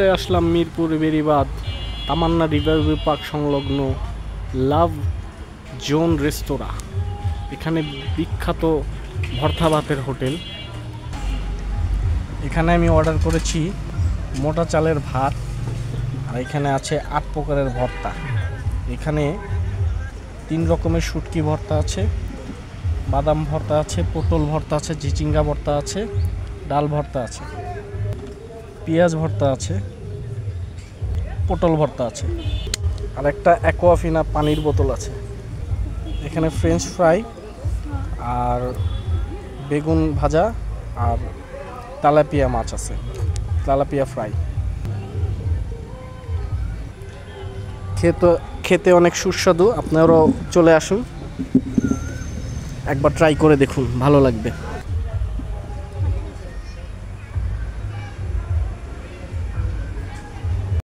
চলে আসলাম মিরপুর বেড়িবাঁধ তামান্না river park সংলগ্ন লাভ জোন রেস্তোরাঁ। এখানে বিখ্যাত ভর্তা ভাতের হোটেল। এখানে আমি অর্ডার করেছি মোটা চালের ভাত, আর এখানে আছে 8 প্রকারের ভর্তা। এখানে 3 রকমের শুটকি ভর্তা আছে, বাদাম ভর্তা আছে, পটল ভর্তা আছে, চিচিঙ্গা ভর্তা আছে, ডাল ভর্তা আছে, পেঁয়াজ ভর্তা আছে, পটল ভর্তা আছে, আর একটা অ্যাকোয়াফিনা পানির বোতল আছে। এখানে ফ্রেঞ্চ ফ্রাই আর বেগুন ভাজা আর তেলাপিয়া মাছ আছে, তেলাপিয়া ফ্রাই। খেতে অনেক সুস্বাদু। আপনারাও চলে আসুন, একবার ট্রাই করে দেখুন, ভালো লাগবে।